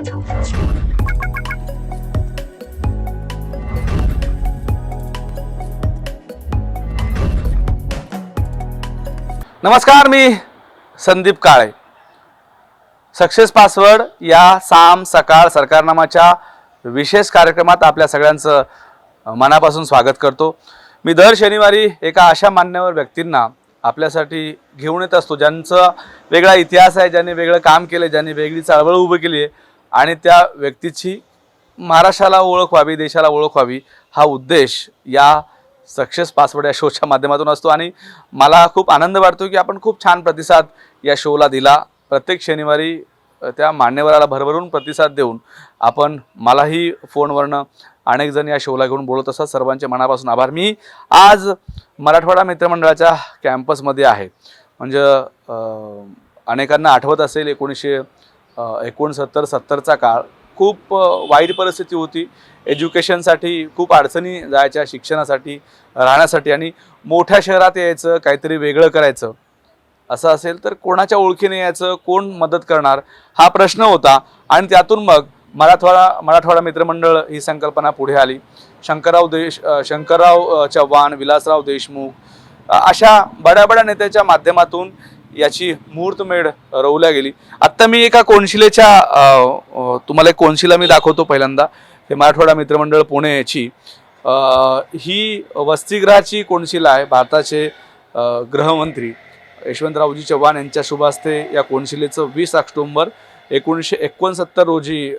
नमस्कार, मी Sandeep Kale. Success password या साम सकाळ सरकारनामाच्या विशेष कार्यक्रमात आपल्या सगळ्यांचं मनापासून स्वागत करतो. मी दर शनिवारी एका अशा मान्यवर व्यक्तींना आपल्यासाठी घेऊन येत असतो ज्यांचा वेगळा इतिहास आहे, ज्यांनी वेगळं काम केलं, ज्यांनी वेगळी चळवळ उभी केली आहे आणि त्या व्यक्तीची महाराष्ट्राला ओळख व्हावी, देशाला ओळख व्हावी हा उद्देश या सक्सेस पासवर्ड या शोच्या माध्यमातून असतो. आणि मला खूप आनंद वाटतो की आपण खूप छान प्रतिसाद या शोला दिला. प्रत्येक शनिवारी त्या मान्यवराला भरभरून प्रतिसाद देऊन आपण मलाही फोनवरनं अनेक जण या शोला घेऊन बोलत असतात. सर्वांचे मनापासून आभार. मी आज मराठवाडा मित्रमंडळाच्या कॅम्पसमध्ये आहे. म्हणजे अनेकांना आठवत असेल 1969-70चा काळ खूप वाईट परिस्थिती होती. एज्युकेशनसाठी खूप अडचणी जायच्या, शिक्षणासाठी, राहण्यासाठी. आणि मोठ्या शहरात यायचं, काहीतरी वेगळं करायचं असं असेल तर कोणाच्या यायचं, कोण मदत करणार हा प्रश्न होता. आणि त्यातून मग मराठवाडा मित्रमंडळ ही संकल्पना पुढे आली. शंकरराव चव्हाण, विलासराव देशमुख अशा बड्या नेत्याच्या माध्यमातून याची मुहूर्तमेढ रोवल्या गेली. आत्ता मी एका कोनशिलेच्या तुम्हाला एक कोनशिला मी दाखवतो. पहिल्यांदा हे मराठवाडा मित्रमंडळ पुणे याची ही वसतिगृहाची कोनशिला आहे. भारताचे गृहमंत्री यशवंतरावजी चव्हाण यांच्या शुभ हस्ते या कोनशिलेचं 20 ऑक्टोबर 1969 रोजी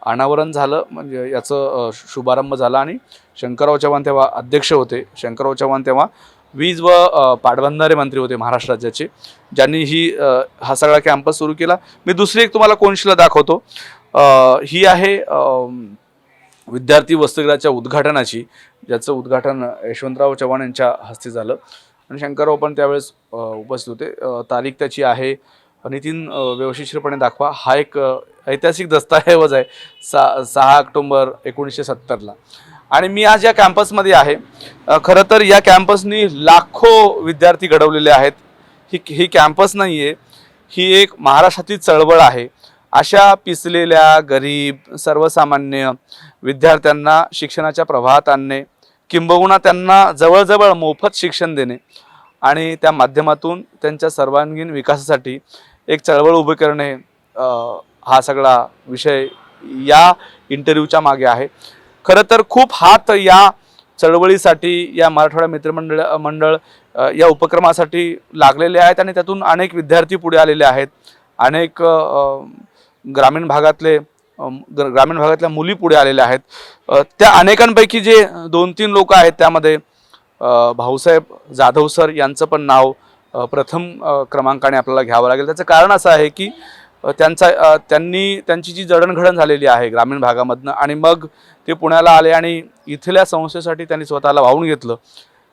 अनावरण झालं. म्हणजे याचं शुभारंभ झाला आणि शंकरराव चव्हाण तेव्हा अध्यक्ष होते. शंकरराव चव्हाण तेव्हा वीज व पाटबंधारे मंत्री होते महाराष्ट्र राज्याचे, ज्यांनी हा सगळा कॅम्पस सुरू केला. मी दुसरी एक तुम्हाला कोनशिला दाखवतो. ही आहे विद्यार्थी वसतिगृहाच्या उद्घाटनाची, ज्याचं उद्घाटन यशवंतराव चव्हाण यांच्या हस्ते झालं आणि शंकरराव पण त्यावेळेस उपस्थित होते. तारीख त्याची आहे, नितीन व्यवस्थितपणे दाखवा. हा एक ऐतिहासिक दस्तऐवज आहे 6 ऑक्टोबर 1970ला. आणि मी आज या कॅम्पसमध्ये आहे. खरं तर या कॅम्पसनी लाखो विद्यार्थी घडवलेले आहेत. ही कॅम्पस नाही आहे, ही एक महाराष्ट्रातील चळवळ आहे. अशा पिचलेल्या गरीब सर्वसामान्य विद्यार्थ्यांना शिक्षणाच्या प्रवाहात आणणे, किंबहुना त्यांना जवळजवळ मोफत शिक्षण देणे आणि त्या माध्यमातून त्यांच्या सर्वांगीण विकासासाठी एक चळवळ उभी करणे, हा सगळा विषय या इंटरव्ह्यूच्या मागे आहे. खरं तर खूप हात या चळवळीसाठी, या मराठवाडा मित्रमंडळ या उपक्रमासाठी लागलेले आहेत आणि त्यातून अनेक विद्यार्थी पुढे आलेले आहेत. अनेक ग्रामीण भागातल्या मुली पुढे आलेल्या आहेत. त्या अनेकांपैकी जे 2-3 लोक आहेत त्यामध्ये भाऊसाहेब जाधव सर यांचं पण नाव प्रथम क्रमांकाने आपल्याला घ्यावं लागेल. त्याचं कारण असं आहे की त्यांची जी जडणघडण झालेली आहे ग्रामीण भागामधनं आणि मग ते पुण्याला आले आणि इथल्या संस्थेसाठी त्यांनी स्वतःला वाहून घेतलं.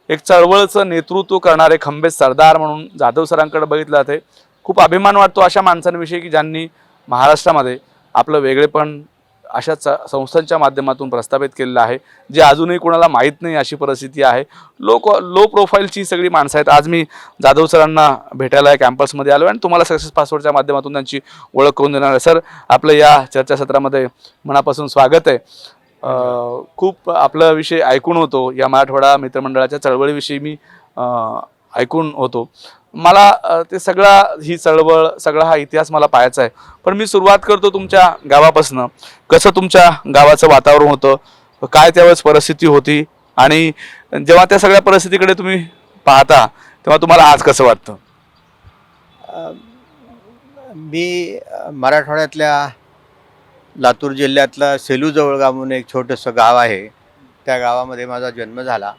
एक चळवळचं नेतृत्व करणारे खंबे सरदार म्हणून जाधव सरांकडे बघितलं जाते. खूप अभिमान वाटतो अशा माणसांविषयी की ज्यांनी महाराष्ट्रामध्ये आपलं वेगळेपण अशा संस्थांच्या माध्यमातून प्रस्थापित केलेलं आहे, जे अजूनही कोणाला माहीत नाही अशी परिस्थिती आहे. लो प्रोफाईलची सगळी माणसं आहेत. आज मी जाधव सरांना भेटायला या कॅम्पसमध्ये आलो आणि तुम्हाला सक्सेस पासवर्डच्या माध्यमातून त्यांची ओळख करून देणार आहे. सर, आपलं या चर्चासत्रामध्ये मनापासून स्वागत आहे. खूप आपला विषय ऐकून होतो, या मराठवाडा मित्रमंडळाच्या चळवळीविषयी मी ऐकून होतो. मला ते ही चळवळ, सगळा हा इतिहास मला पाहायचा आहे. पण मी सुरुवात करतो तुमच्या गावापासून. कसं तुमच्या गावाचं वातावरण होतं, काय त्यावेळेस परिस्थिती होती आणि जेव्हा त्या सगळ्या परिस्थितीकडे तुम्ही पाहता तेव्हा तुम्हाला आज कसं वाटतं? मी मराठवाड्यातल्या लातूर जिल्ह्यातलं सेलूजवळ गाव म्हणून एक छोटंसं गाव आहे. त्या गावामध्ये माझा जन्म झाला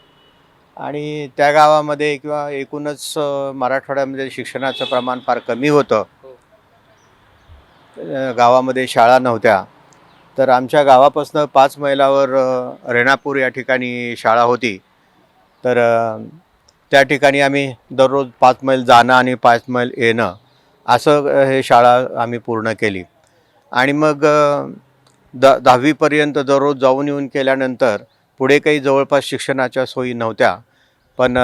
आणि त्या गावामध्ये किंवा एकूणच मराठवाड्यामध्ये शिक्षणाचं प्रमाण फार कमी होतं. गावामध्ये शाळा नव्हत्या. तर आमच्या गावापासून 5 मैलावर रेणापूर या ठिकाणी शाळा होती. तर त्या ठिकाणी आम्ही दररोज 5 मैल जाणं आणि 5 मैल येणं असं हे शाळा आम्ही पूर्ण केली. आणि मग 10वीपर्यंत दररोज जाऊन येऊन केल्यानंतर पुढे काही जवळपास शिक्षणाच्या सोयी नव्हत्या. पण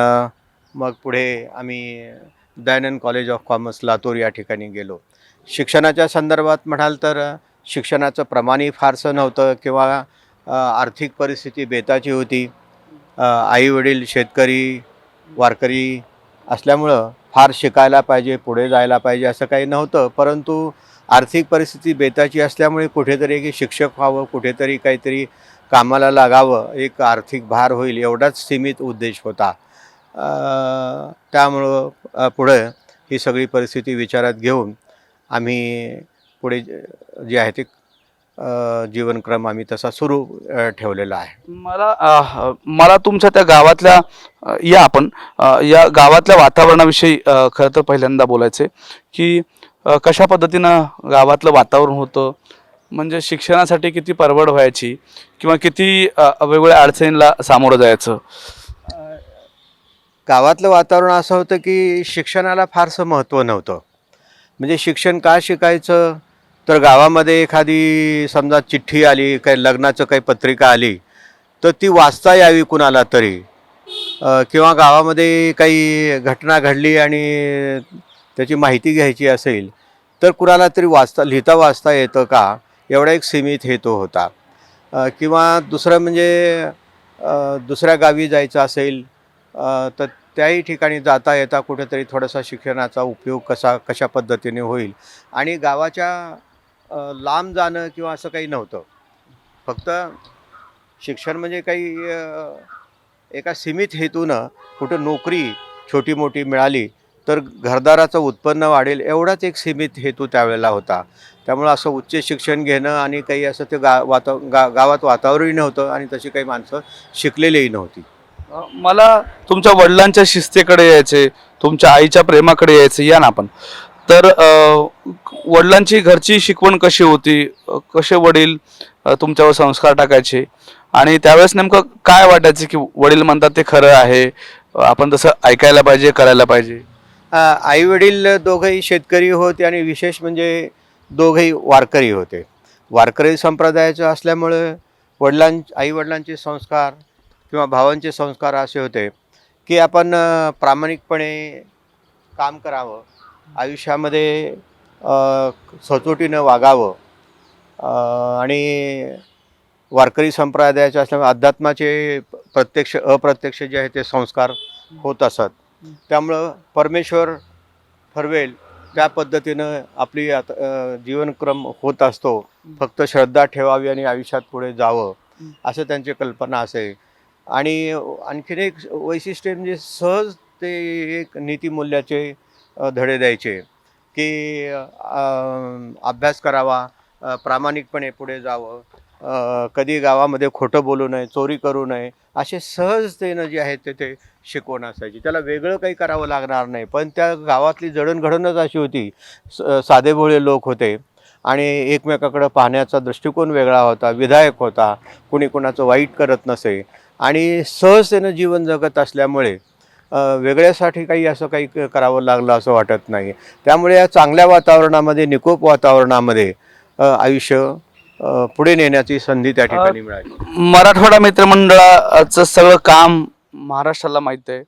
मग पुढे आम्ही Dayanand college of commerce Latur या ठिकाणी गेलो. शिक्षणाच्या संदर्भात म्हणाल तर शिक्षणाचं प्रमाणही फारसं नव्हतं किंवा आर्थिक परिस्थिती बेताची होती. आईवडील शेतकरी वारकरी असल्यामुळं फार शिकायला पाहिजे, पुढे जायला पाहिजे असं काही नव्हतं. परंतु आर्थिक परिस्थिती बेताची असल्यामुळे कुठेतरी एक शिक्षक व्हावं, कुठेतरी काहीतरी कामाला लागावं, एक आर्थिक भार होईल एवढाच सीमित उद्देश होता. त्यामुळं पुढं ही सगळी परिस्थिती विचारात घेऊन आम्ही पुढे जे आहे ते जीवनक्रम आम्ही तसा सुरू ठेवलेला आहे. मला तुमच्या त्या गावातल्या या गावातल्या वातावरणाविषयी खरं तर पहिल्यांदा बोलायचे की कशा पद्धतीनं गावातलं वातावरण होतं, म्हणजे शिक्षणासाठी किती परवड व्हायची किंवा किती वेगवेगळ्या अडचणींना सामोरं जायचं. गावातलं वातावरण असं होतं की शिक्षणाला फारसं महत्त्व नव्हतं. म्हणजे शिक्षण का शिकायचं, तर गावामध्ये एखादी समजा चिठ्ठी आली, काही लग्नाचं काही पत्रिका आली, तर ती वाचता यावी कुणाला तरी, किंवा गावामध्ये काही घटना घडली आणि त्याची माहिती घ्यायची असेल तर कुणाला तरी लिहिता वाचता येतं का, एवढा एक सीमित हेतू होता. किंवा दुसरं म्हणजे दुसऱ्या गावी जायचं असेल तर त्याही ठिकाणी जाता येता कुठेतरी थोडासा शिक्षणाचा उपयोग कशा पद्धतीने होईल. आणि गावाच्या लांब जाणं किंवा असं काही नव्हतं. फक्त शिक्षण म्हणजे काही एका सीमित हेतूनं कुठं नोकरी छोटी मोठी मिळाली तर घरदाराचं उत्पन्न वाढेल एवढाच एक सीमित हेतू त्यावेळेला होता. त्यामुळं असं उच्च शिक्षण घेणं आणि काही असं ते गावात वातावरणही नव्हतं आणि तशी काही माणसं शिकलेलीही नव्हती. मला तुमच्या वडिलांच्या शिस्तीकडे यायचे, तुमच्या आईच्या प्रेमाकडे यायचे, या ना आपण. तर वडिलांची घरची शिकवण कशी होती, कसे वडील तुमच्यावर संस्कार टाकायचे, आणि त्यावेळेस नेमकं काय वाटायचं की वडील म्हणतात ते खरं आहे, आपण तसं ऐकायला पाहिजे, करायला पाहिजे. आई वडील दोघंही शेतकरी होते आणि विशेष म्हणजे दोघंही वारकरी होते. वारकरी संप्रदायाचं असल्यामुळे आई वडिलांचे संस्कार किंवा भावांचे संस्कार असे होते की आपण प्रामाणिकपणे काम करावं, आयुष्यामध्ये सचोटीनं वागावं, आणि वारकरी संप्रदायाचे असल्यामुळे अध्यात्माचे प्रत्यक्ष अप्रत्यक्ष जे आहे ते संस्कार होत असत. त्यामुळं परमेश्वर ठरवेल त्या पद्धतीनं आपली जीवनक्रम होत असतो. फक्त श्रद्धा ठेवावी आणि आयुष्यात पुढे जावं असं त्यांची कल्पना असे. आणि आणखीन एक वैशिष्ट्य म्हणजे सहज ते एक नीतिमूल्याचे धडे द्यायचे की अभ्यास करावा, प्रामाणिकपणे पुढे जावं, कधी गावामध्ये खोटं बोलू नये, चोरी करू नये, असे सहजतेनं जे आहे ते शिकवण असायची. त्याला वेगळं काही करावं लागणार नाही. पण त्या गावातली जडणघडणच अशी होती, साधेभोळे लोक होते आणि एकमेकाकडं पाहण्याचा दृष्टिकोन वेगळा होता, विधायक होता, कुणी कुणाचं वाईट करत नसे आणि सहजतेनं जीवन जगत असल्यामुळे वेगळ्यासाठी काही असं काही करावं लागलं असं वाटत नाही. त्यामुळे या चांगल्या वातावरणामध्ये, निकोप वातावरणामध्ये आयुष्य पुढे नेण्याची संधी त्या ठिकाणी मिळाली. मराठवाडा मित्रमंडळाचं सगळं काम महाराष्ट्राला माहीत आहे,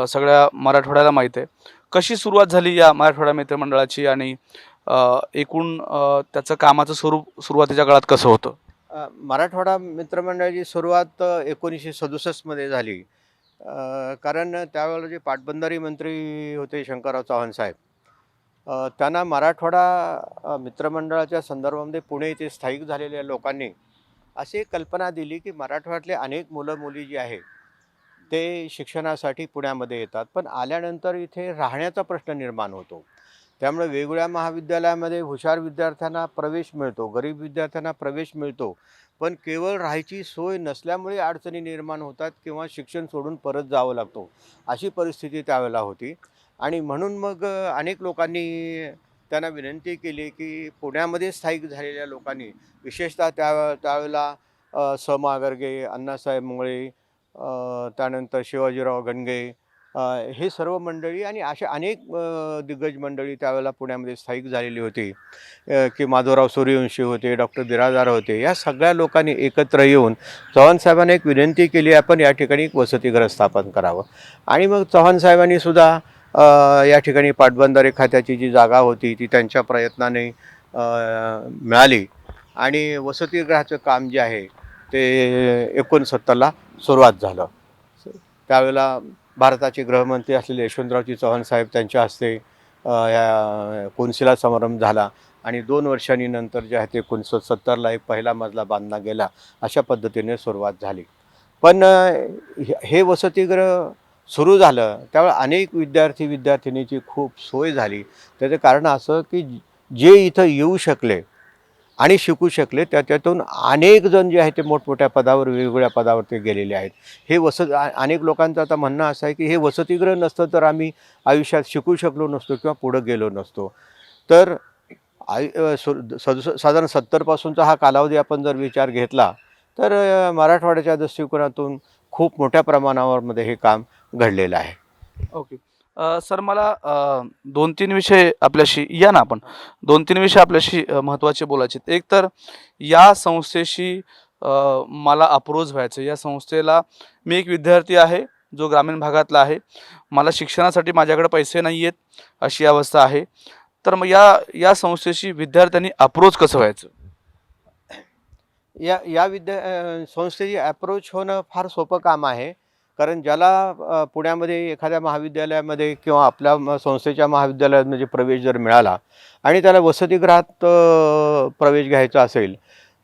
सगळ्या मराठवाड्याला माहीत आहे. कशी सुरुवात झाली या मराठवाडा मित्रमंडळाची, आणि एकूण त्याचं कामाचं स्वरूप सुरुवातीच्या काळात कसं होतं? मराठवाडा मित्रमंडळाची सुरुवात 1967मध्ये झाली. कारण त्यावेळेला जे पाटबंधारी मंत्री होते शंकरराव चव्हाण साहेब, त्यांना मराठवाडा मित्रमंडळाच्या संदर्भामध्ये पुणे येथे स्थायिक झालेल्या लोकांनी अशी कल्पना दिली की मराठवाड्यातले अनेक मुलं मुली जी आहे ते शिक्षणासाठी पुण्यामध्ये येतात, पण आल्यानंतर इथे राहण्याचा प्रश्न निर्माण होतो. त्यामुळे वेगवेगळ्या महाविद्यालयामध्ये हुशार विद्यार्थ्यांना प्रवेश मिळतो, गरीब विद्यार्थ्यांना प्रवेश मिळतो, पण केवळ राहायची सोय नसल्यामुळे अडचणी निर्माण होतात किंवा शिक्षण सोडून परत जावं लागतो, अशी परिस्थिती त्यावेळेला होती. आणि म्हणून मग अनेक लोकांनी त्यांना विनंती केली की पुण्यामध्ये स्थायिक झालेल्या लोकांनी, विशेषतः त्यावेळेला स मा गर्गे, अण्णासाहेब मुंगळे, त्यानंतर शिवाजीराव गणगे, हे सर्व मंडळी आणि अशा अनेक दिग्गज मंडळी त्यावेळेला पुण्यामध्ये स्थायिक झालेली होती, की माधवराव सूर्यवंशी होते, डॉक्टर बिराजदार होते. या सगळ्या लोकांनी एकत्र येऊन चव्हाणसाहेबांनी एक विनंती केली, आपण या ठिकाणी एक वसतिगृह स्थापन करावं. आणि मग चव्हाणसाहेबांनी सुद्धा या ठिकाणी पाटबंधारे खात्याची जी जागा होती ती त्यांच्या प्रयत्नाने मिळाली आणि वसतिगृहाचं काम जे आहे ते 69ला सुरुवात झालं. त्यावेळेला भारताचे गृहमंत्री असलेले यशवंतरावजी चव्हाण साहेब त्यांच्या हस्ते या कोनशिला समारंभ झाला आणि 2 वर्षांनी नंतर जे आहे ते 1970ला एक पहिला मजला बांधला गेला. अशा पद्धतीने सुरुवात झाली. पण हे वसतिगृह सुरू झालं त्यावेळेला अनेक विद्यार्थी विद्यार्थिनीची खूप सोय झाली. त्याचं कारण असं की जे इथं येऊ शकले आणि शिकू शकले त्याच्यातून अनेक जण जे आहे ते मोठमोठ्या पदावर वेगवेगळ्या पदावर ते गेलेले आहेत. हे अनेक लोकांचं आता म्हणणं असं आहे की हे वसतिगृह नसतं तर आम्ही आयुष्यात शिकू शकलो नसतो किंवा पुढं गेलो नसतो. तर साधारण 70पासूनचा हा कालावधी आपण जर विचार घेतला तर मराठवाड्याच्या दृष्टिकोनातून खूप मोठ्या प्रमाणावर हे काम घडलेलं आहे. ओके. सर मला 2-3 विषय आपल्याशी या ना आपण 2-3 विषय आपल्याशी महत्त्वाचे बोलायचे आहेत. एक तर या संस्थेशी मला अप्रोच व्हायचं. या संस्थेला मी एक विद्यार्थी आहे जो ग्रामीण भागातला आहे. मला शिक्षणासाठी माझ्याकडे पैसे नाही आहेत अशी अवस्था आहे. तर मग या संस्थेशी विद्यार्थ्यांनी अप्रोच कसं व्हायचं? या या संस्थेची अप्रोच होणं फार सोपं काम आहे. कारण ज्याला पुण्यामध्ये एखाद्या महाविद्यालयामध्ये किंवा आपल्या संस्थेच्या महाविद्यालयात म्हणजे प्रवेश जर मिळाला आणि त्याला वसतिगृहात प्रवेश घ्यायचा असेल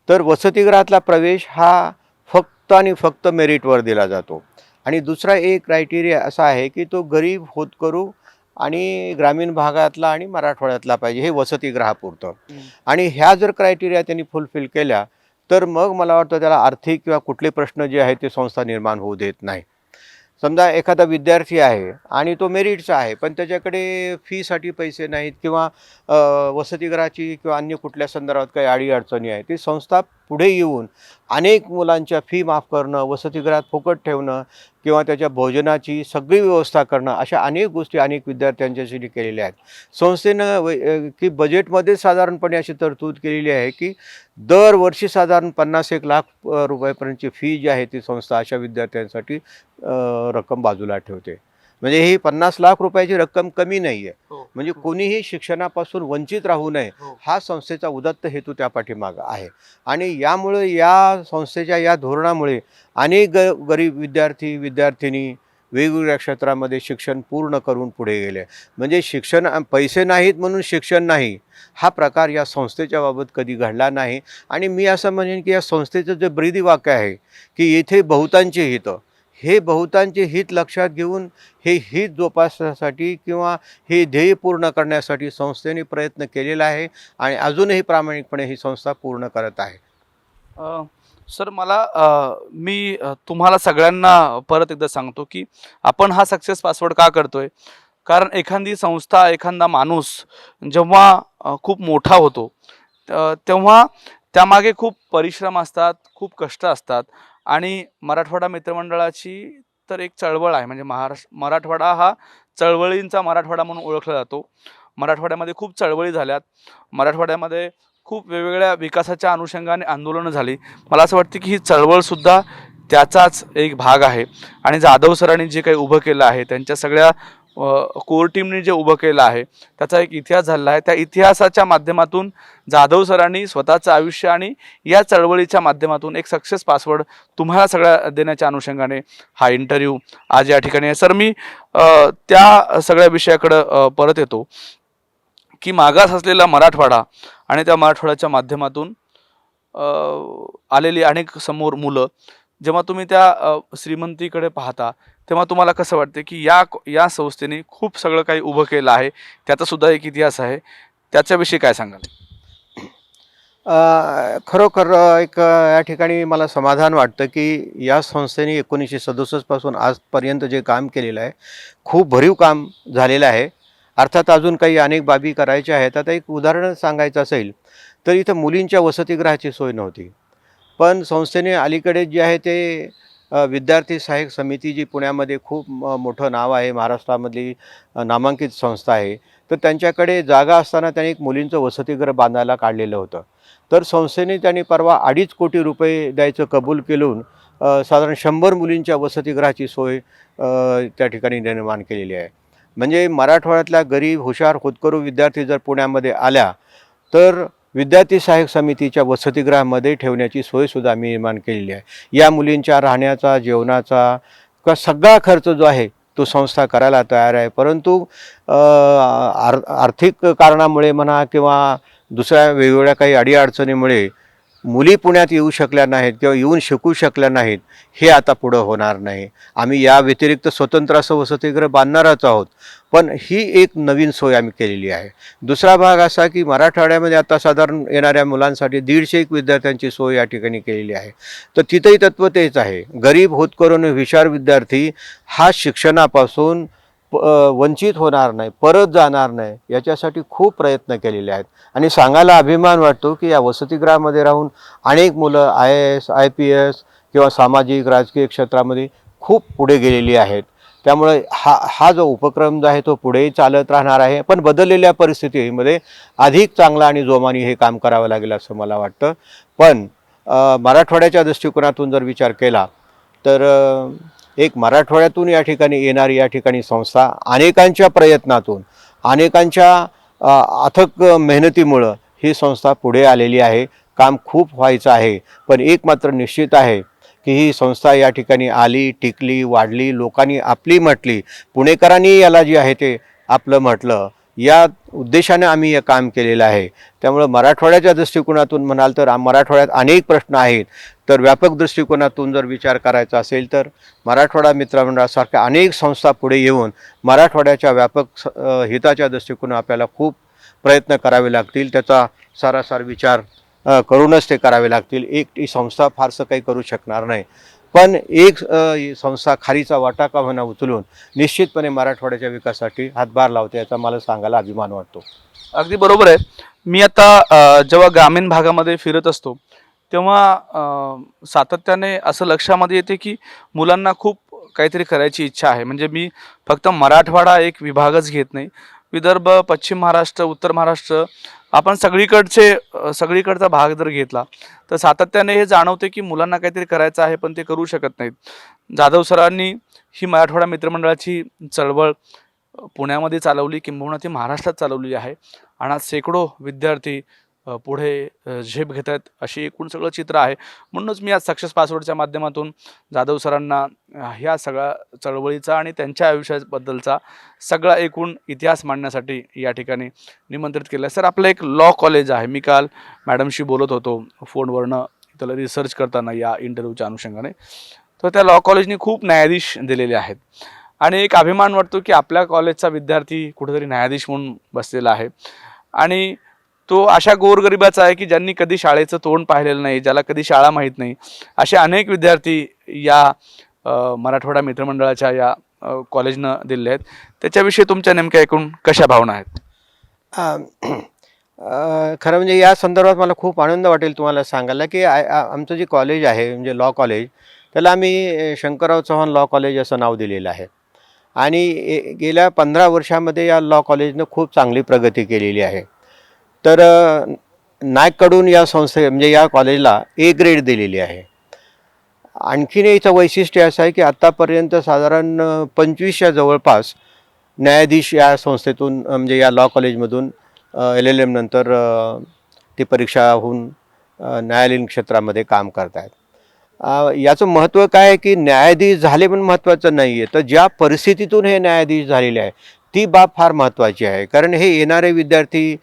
तर वसतिगृहातला प्रवेश हा फक्त आणि फक्त मेरिटवर दिला जातो. आणि दुसरा एक क्रायटेरिया असा आहे की तो गरीब होतकरू आणि ग्रामीण भागातला आणि मराठवाड्यातला पाहिजे, हे वसतिगृहापुरतं. आणि ह्या जर क्रायटेरिया त्यांनी फुलफिल केल्या तर मग मला वाटतं त्याला आर्थिक किंवा कुठले प्रश्न जे आहेत ते संस्था निर्माण होऊ देत नाही. समजा एखादा विद्यार्थी आहे आणि तो मेरिटचा आहे पण त्याच्याकडे फीसाठी पैसे नाहीत किंवा वसतिगृहाची किंवा अन्य कुठल्या संदर्भात काही अडीअडचणी आहेत, ती संस्था पुढे येऊन अनेक मुलांच्या फी माफ करणं, वसतिगृहात फुकट ठेवणं किंवा त्याच्या भोजनाची सगळी व्यवस्था करणं, अशा अनेक गोष्टी अनेक विद्यार्थ्यांच्यासाठी केलेल्या आहेत. संस्थेनं की बजेटमध्ये साधारणपणे अशी तरतूद केलेली आहे की दरवर्षी साधारण 50-1 लाख रुपयापर्यंतची फी जी आहे ती संस्था अशा विद्यार्थ्यांसाठी रक्कम बाजूला ठेवते. म्हणजे ही 50 लाख रुपयाची रक्कम कमी नाही आहे. म्हणजे कोणीही शिक्षणापासून वंचित राहू नये हा संस्थेचा उदात्त हेतू त्या पाठीमागं आहे. आणि यामुळे या संस्थेच्या या धोरणामुळे अनेक गरीब विद्यार्थी विद्यार्थिनी वेगवेगळ्या क्षेत्रामध्ये शिक्षण पूर्ण करून पुढे गेले. म्हणजे शिक्षण पैसे नाहीत म्हणून शिक्षण नाही हा प्रकार या संस्थेच्या बाबत कधी घडला नाही. आणि मी असं म्हणेन की या संस्थेचं जे ब्रीदवाक्य आहे की येथे बहुतांचे हित, हे बहुतांचे हित लक्षात घेऊन हे हित जोपासण्यासाठी किंवा हे ध्येय पूर्ण करण्यासाठी संस्थेने प्रयत्न केलेला आहे आणि अजूनही प्रामाणिकपणे ही संस्था पूर्ण करत आहे. सर मी तुम्हाला सगळ्यांना परत एकदा सांगतो की आपण हा सक्सेस पासवर्ड का करतोय? कारण एखादी संस्था, एखादा माणूस जेव्हा खूप मोठा होतो तेव्हा त्यामागे खूप परिश्रम असतात, खूप कष्ट असतात. आणि मराठवाडा मित्रमंडळाची तर एक चळवळ आहे. म्हणजे मराठवाडा हा चळवळींचा मराठवाडा म्हणून ओळखला जातो. मराठवाड्यामध्ये खूप चळवळी झाल्यात. मराठवाड्यामध्ये खूप वेगवेगळ्या विकासाच्या अनुषंगाने आंदोलनं झाली. मला असं वाटतं की ही चळवळसुद्धा त्याचाच एक भाग आहे. आणि जाधव सरांनी जे काही उभं केलं आहे, त्यांच्या सगळ्या कोर टीमने जे उभं केलं आहे त्याचा एक इतिहास झाला आहे. त्या इतिहासाच्या माध्यमातून जाधव सरांनी स्वतःचं आयुष्य आणि या चळवळीच्या माध्यमातून एक सक्सेस पासवर्ड तुम्हाला सगळ्या देण्याच्या अनुषंगाने हा इंटरव्ह्यू आज या ठिकाणी आहे. सर मी त्या सगळ्या विषयाकडं परत येतो की मागास असलेला मराठवाडा आणि त्या मराठवाड्याच्या माध्यमातून आलेली अनेक समोर मुलं, जेव्हा तुम्ही त्या श्रीमंतीकडे पाहता तेव्हा तुम्हाला कसं वाटते की या संस्थेने खूप सगळं काही उभं केलं आहे, त्याचा सुद्धा एक इतिहास आहे, त्याच्याविषयी काय सांगाल? खरोखर या ठिकाणी मला समाधान वाटतं की या संस्थेने 1967 पासून आजपर्यंत जे काम केलेलं आहे खूप भरीव काम झालेलं आहे. अर्थात अजून काही अनेक बाबी करायच्या आहेत. आता एक उदाहरण सांगायचं असेल तर इथं मुलींच्या वसतिगृहाची सोय नव्हती. पण संस्थेने अलीकडे जे आहे ते विद्यार्थी सहाय्यक समिती जी पुण्यामध्ये खूप मोठं नाव आहे, महाराष्ट्रामधली नामांकित संस्था आहे, तर त्यांच्याकडे जागा असताना त्यांनी एक मुलींचं वसतिगृह बांधायला काढलेलं होतं. तर संस्थेने त्यांनी परवा 2.5 कोटी रुपये द्यायचं कबूल केलून साधारण 100 मुलींच्या वसतिगृहाची सोय त्या ठिकाणी निर्माण केलेली आहे. म्हणजे मराठवाड्यातल्या गरीब हुशार होतकरू विद्यार्थी जर पुण्यामध्ये आल्या तर विद्यार्थी सहाय्यक समितीच्या वसतिगृहामध्ये ठेवण्याची सोयसुद्धा आम्ही निर्माण केलेली आहे. या मुलींच्या राहण्याचा, जेवणाचा सगळा खर्च जो आहे तो संस्था करायला तयार आहे. परंतु आर्थिक कारणामुळे म्हणा किंवा दुसऱ्या वेगवेगळ्या काही अडीअडचणीमुळे मुली पुण्यात येऊ शकल्या नाहीत किंवा येऊन शिकू शकल्या नाहीत. हे आता पुढं होणार नाही. आम्ही या व्यतिरिक्त स्वतंत्र असं वसतिगृह बांधणारच आहोत. पण ही एक नवीन सोय आम्ही केलेली आहे. दुसरा भाग असा की मराठवाड्यामध्ये आता साधारण येणाऱ्या मुलांसाठी 150 विद्यार्थ्यांची सोय या ठिकाणी केलेली आहे. तर तिथंही तत्त्व तेच आहे. गरीब होतकरून हुशार विद्यार्थी हा शिक्षणापासून वंचित होणार नाही, परत जाणार नाही, याच्यासाठी खूप प्रयत्न केलेले आहेत. आणि सांगायला अभिमान वाटतो की या वसतिगृहामध्ये राहून अनेक मुलं IAS, IPS किंवा सामाजिक राजकीय क्षेत्रामध्ये खूप पुढे गेलेली आहेत. त्यामुळे हा जो उपक्रम जो आहे तो पुढेही चालत राहणार आहे. पण बदललेल्या परिस्थितीमध्ये अधिक चांगला आणि जोमाने हे काम करावं लागेल असं मला वाटतं. पण मराठवाड्याच्या दृष्टिकोनातून जर विचार केला तर एक मराठवाड्यातून या ठिकाणी येणारी या ठिकाणी संस्था अनेकांच्या प्रयत्नातून, अनेकांच्या अथक मेहनतीमुळं ही संस्था पुढे आलेली आहे. काम खूप व्हायचं आहे. पण एक मात्र निश्चित आहे की ही संस्था या ठिकाणी आली, टिकली, वाढली, लोकांनी आपली म्हटली, पुणेकरांनी याला जे आहे ते आपलं म्हटलं, या उद्देशाने आम्ही हे काम केलेलं आहे. त्यामुळं मराठवाड्याच्या दृष्टिकोनातून म्हणाल तर मराठवाड्यात अनेक प्रश्न आहेत. तर व्यापक दृष्टिकोनातून जर विचार करायचा असेल तर मराठवाडा मित्रमंडळासारख्या अनेक संस्था पुढे येऊन मराठवाड्याच्या व्यापक हिताच्या दृष्टिकोनातून आपल्याला खूप प्रयत्न करावे लागतील. त्याचा सारासार विचार करूनच ते करावे लागतील. एकटी संस्था फारसं काही करू शकणार नाही. पण एक संस्था खारीचा वाटा का होईना उचलून निश्चितपणे मराठवाड्याच्या विकासासाठी हातभार लावते, याचा मला सांगायला अभिमान वाटतो. अगदी बरोबर आहे. मी आता जेव्हा ग्रामीण भागामध्ये फिरत असतो तेव्हा सातत्याने असं लक्षामध्ये येते की मुलांना खूप काहीतरी करायची इच्छा आहे. म्हणजे मी फक्त मराठवाडा एक विभागच घेत नाही, विदर्भ, पश्चिम महाराष्ट्र, उत्तर महाराष्ट्र, आपण सगळीकडचा भाग जर घेतला तर सातत्याने हे जाणवते की मुलांना काहीतरी करायचं आहे पण ते करू शकत नाहीत. जाधव सरांनी ही मराठवाडा मित्रमंडळाची चळवळ पुण्यामध्ये चालवली, किंबहुना ती महाराष्ट्रात चालवली आहे. आणि आज शेकडो विद्यार्थी पुढे झेप घेत आहेत, अशी एकूण सगळं चित्र आहे. म्हणूनच मी आज सक्सेस पासवर्डच्या माध्यमातून जाधव सरांना ह्या सगळ्या चळवळीचा आणि त्यांच्या आयुष्याबद्दलचा सगळा एकूण इतिहास मांडण्यासाठी या ठिकाणी निमंत्रित केलं. सर, आपलं एक लॉ कॉलेज आहे. मी काल मॅडमशी बोलत होतो फोनवरनं त्याला रिसर्च करताना या इंटरव्ह्यूच्या अनुषंगाने. तर त्या लॉ कॉलेजनी खूप न्यायाधीश दिलेले आहेत आणि एक अभिमान वाटतो की आपल्या कॉलेजचा विद्यार्थी कुठेतरी न्यायाधीश म्हणून बसलेला आहे. आणि तो अशा गोरगरिबाचा आहे की ज्यांनी कधी शाळेचं तोंड पाहिलेलं नाही, ज्याला कधी शाळा माहीत नाही, असे अनेक विद्यार्थी या मराठवाडा मित्रमंडळाच्या या कॉलेजनं दिले आहेत. त्याच्याविषयी तुमच्या नेमक्या एकूण कशा भावना आहेत? खरं म्हणजे या संदर्भात मला खूप आनंद वाटेल तुम्हाला सांगायला की आमचं जे कॉलेज आहे म्हणजे लॉ कॉलेज, त्याला आम्ही शंकरराव चव्हाण लॉ कॉलेज असं नाव दिलेलं आहे. आणि गेल्या 15 वर्षामध्ये या लॉ कॉलेजनं खूप चांगली प्रगती केलेली आहे. तर नागकडून या म्हणजे या कॉलेजला A ग्रेड दिलेली आहे. आणखीन याचं वैशिष्ट्य असं आहे की आत्तापर्यंत साधारण 25च्या जवळपास न्यायाधीश या संस्थेतून म्हणजे या लॉ कॉलेजमधून LLM नंतर ती परीक्षा होऊन न्यायालयीन क्षेत्रामध्ये काम करत आहेत. याचं महत्त्व काय आहे की न्यायाधीश झाले पण महत्त्वाचं नाही आहे, तर ज्या परिस्थितीतून हे न्यायाधीश झालेले आहे ती बाब फार महत्त्वाची आहे. कारण हे येणारे विद्यार्थी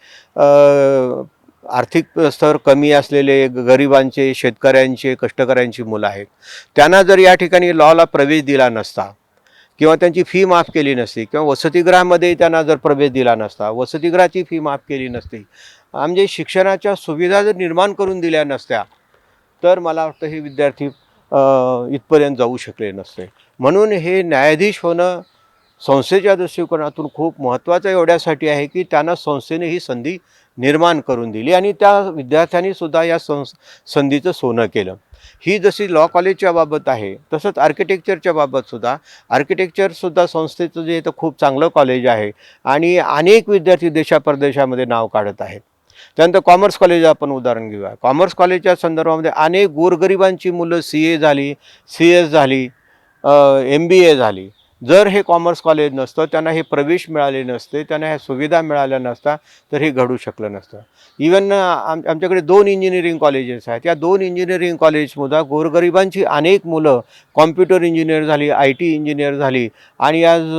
आर्थिक स्तर कमी असलेले गरिबांचे, शेतकऱ्यांचे, कष्टकऱ्यांची मुलं आहेत. त्यांना जर या ठिकाणी लॉला प्रवेश दिला नसता किंवा त्यांची फी माफ केली नसती किंवा वसतिगृहामध्ये त्यांना जर प्रवेश दिला नसता, वसतिगृहाची फी माफ केली नसती, म्हणजे शिक्षणाच्या सुविधा जर निर्माण करून दिल्या नसत्या, तर मला वाटतं हे विद्यार्थी इथपर्यंत जाऊ शकले नसते. म्हणून हे न्यायाधीश होणं संस्थेच्या दृष्टिकोनातून खूप महत्त्वाचं एवढ्यासाठी आहे की त्यांना संस्थेने ही संधी निर्माण करून दिली आणि त्या विद्यार्थ्यांनी सुद्धा या संधीचं सोनं केलं. ही जशी लॉ कॉलेजच्या बाबत आहे तसंच आर्किटेक्चरच्या बाबतसुद्धा आर्किटेक्चरसुद्धा संस्थेचं जे तर खूप चांगलं कॉलेज आहे आणि अनेक विद्यार्थी देशापरदेशामध्ये नाव काढत आहेत. त्यानंतर कॉमर्स कॉलेज आपण उदाहरण घेऊया. कॉमर्स कॉलेजच्या संदर्भामध्ये अनेक गोरगरिबांची मुलं CA झाली, CS झाली, MBA झाली. जर हे कॉमर्स कॉलेज नसतं, त्यांना हे प्रवेश मिळाले नसते, त्यांना ह्या सुविधा मिळाल्या नसता, तर हे घडू शकलं नसतं. इवन आमच्याकडे 2 इंजिनिअरिंग कॉलेजेस आहेत. या 2 इंजिनिअरिंग कॉलेजसुद्धा गोरगरिबांची अनेक मुलं कॉम्प्युटर इंजिनियर झाली, IT इंजिनियर झाली आणि आज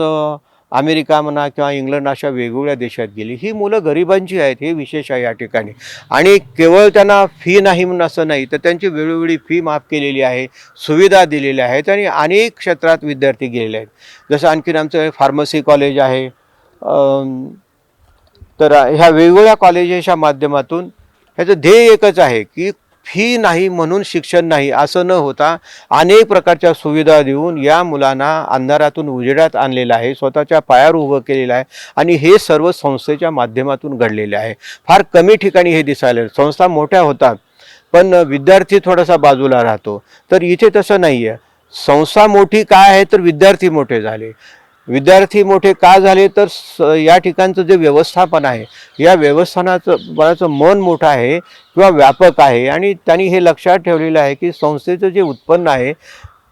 अमेरिका म्हणा किंवा इंग्लंड अशा वेगवेगळ्या देशात गेली. ही मुलं गरिबांची आहेत, हे विशेष आहे या ठिकाणी. आणि केवळ त्यांना फी नाही म्हणून असं नाही, तर त्यांची वेळोवेळी फी माफ केलेली आहे, सुविधा दिलेल्या आहेत आणि अनेक क्षेत्रात विद्यार्थी गेलेले आहेत. जसं आणखीन आमचं फार्मसी कॉलेज आहे. तर ह्या वेगवेगळ्या कॉलेजेसच्या माध्यमातून ह्याचं ध्येय एकच आहे की फी नाही म्हणून शिक्षण नाही असं न होता अनेक प्रकारच्या सुविधा देऊन या मुलांना अंधारातून उजेडात आणलेलं आहे, स्वतःच्या पायावर उभं केलेलं आहे आणि हे सर्व संस्थेच्या माध्यमातून घडलेले आहे. फार कमी ठिकाणी हे दिसायला, संस्था मोठ्या होतात पण विद्यार्थी थोडासा बाजूला राहतो. तर इथे तसं नाही आहे. संस्था मोठी काय आहे तर विद्यार्थी मोठे झाले. विद्यार्थी मोठे का झाले तर या ठिकाणचं जे व्यवस्थापन आहे, या व्यवस्थापनाचं मन मोठं आहे किंवा व्यापक आहे आणि त्यांनी हे लक्षात ठेवलेलं आहे की संस्थेचं जे उत्पन्न आहे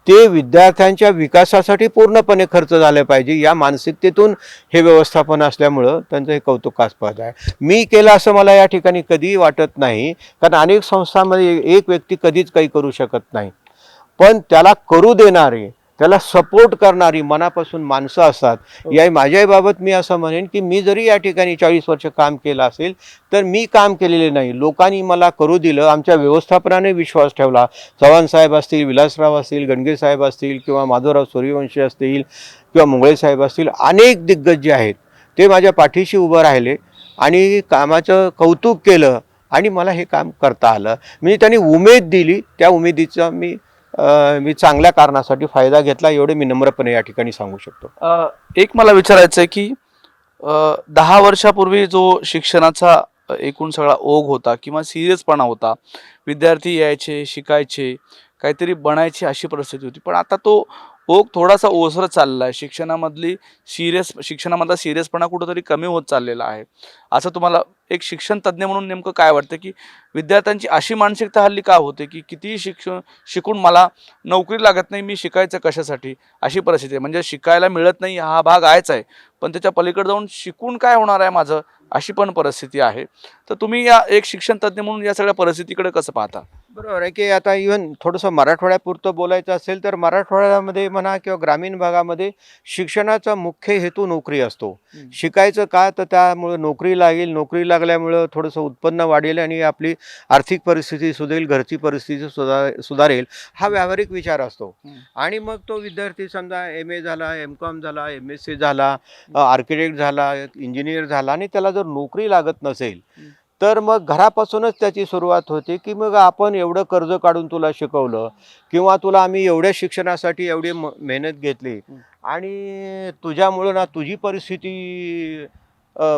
ते विद्यार्थ्यांच्या विकासासाठी पूर्णपणे खर्च झालं पाहिजे. या मानसिकतेतून हे व्यवस्थापन असल्यामुळं त्यांचं हे कौतुकास्पद आहे. मी केलं असं मला या ठिकाणी कधीही वाटत नाही, कारण अनेक संस्थांमध्ये एक व्यक्ती कधीच काही करू शकत नाही, पण त्याला करू देणारे, त्याला सपोर्ट करणारी मनापासून माणसं असतात. या माझ्याही बाबत मी असं म्हणेन की मी जरी या ठिकाणी 40 वर्ष काम केलं असेल तर मी काम केलेले नाही, लोकांनी मला करू दिलं. आमच्या व्यवस्थापनाने विश्वास ठेवला. चव्हाण साहेब असतील, विलासराव असतील, गणगे साहेब असतील किंवा माधवराव सूर्यवंशी असतील किंवा मुंगळे साहेब असतील, अनेक दिग्गज जे आहेत ते माझ्या पाठीशी उभं राहिले आणि कामाचं कौतुक केलं आणि मला हे काम करता आलं. म्हणजे त्यांनी उमेद दिली, त्या उमेदीचा मी चांगल्या कारणासाठी फायदा घेतला, एवढे मी नम्रपणे या ठिकाणी सांगू शकतो. एक मला विचारायचं आहे की 10 वर्षापूर्वी जो शिक्षणाचा एकूण सगळा ओघ होता किंवा सिरियसपणा होता, विद्यार्थी यायचे, शिकायचे, काहीतरी बनायची अशी परिस्थिती होती, पण आता तो ओघ थोडासा ओसरत चालला आहे. शिक्षणामधला सिरियसपणा कुठंतरी कमी होत चाललेला आहे. असं तुम्हाला एक शिक्षण तज्ज्ञ म्हणून नेमकं काय वाटतं की विद्यार्थ्यांची अशी मानसिकता हल्ली का होते की कितीही शिकून मला नोकरी लागत नाही, मी शिकायचं कशासाठी, अशी परिस्थिती आहे. म्हणजे शिकायला मिळत नाही हा भाग आहेच आहे, पण त्याच्या पलीकडे जाऊन शिकून काय होणार आहे माझं, अशी पण परिस्थिती आहे. तर तुम्ही या एक शिक्षण तज्ज्ञ म्हणून या सगळ्या परिस्थितीकडे कसं पाहता? बरोबर आहे की आता इव्हन थोडंसं मराठवाड्यापुरतं बोलायचं असेल तर मराठवाड्यामध्ये म्हणा किंवा ग्रामीण भागामध्ये शिक्षणाचा मुख्य हेतू नोकरी असतो. शिकायचं का तर त्यामुळे नोकरी लागेल, नोकरी लागल्यामुळं थोडंसं उत्पन्न वाढेल आणि आपली आर्थिक परिस्थिती सुधरेल, घरची परिस्थिती सुधारेल, हा व्यावहारिक विचार असतो. आणि मग तो विद्यार्थी समजा MA झाला, MCOM झाला, MSc झाला, आर्किटेक्ट झाला, इंजिनियर झाला आणि त्याला जर नोकरी लागत नसेल तर मग घरापासूनच त्याची सुरुवात होते की मग आपण एवढं कर्ज काढून तुला शिकवलं किंवा तुला आम्ही एवढ्या शिक्षणासाठी एवढी मेहनत घेतली आणि तुझ्यामुळं ना तुझी परिस्थिती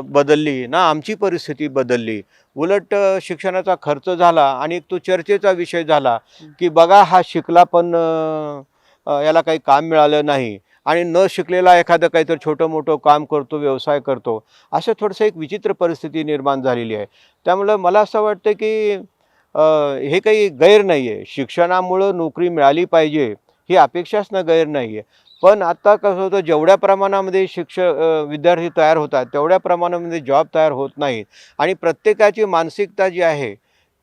बदलली ना आमची परिस्थिती बदलली. उलट शिक्षणाचा खर्च झाला आणि एक तो चर्चेचा विषय झाला की बघा हा शिकला पण याला काही काम मिळालं नाही आणि न शिकलेला एखादं काहीतरी छोटं मोठं काम करतो, व्यवसाय करतो, असं थोडंसं एक विचित्र परिस्थिती निर्माण झालेली आहे. त्यामुळं मला असं वाटतं की हे काही गैर नाही आहे. शिक्षणामुळं नोकरी मिळाली पाहिजे ही अपेक्षाच गैर नाही आहे. पण आता कसं होतं, जेवढ्या प्रमाणामध्ये विद्यार्थी तयार होतात तेवढ्या प्रमाणामध्ये जॉब तयार होत नाहीत आणि प्रत्येकाची मानसिकता जी आहे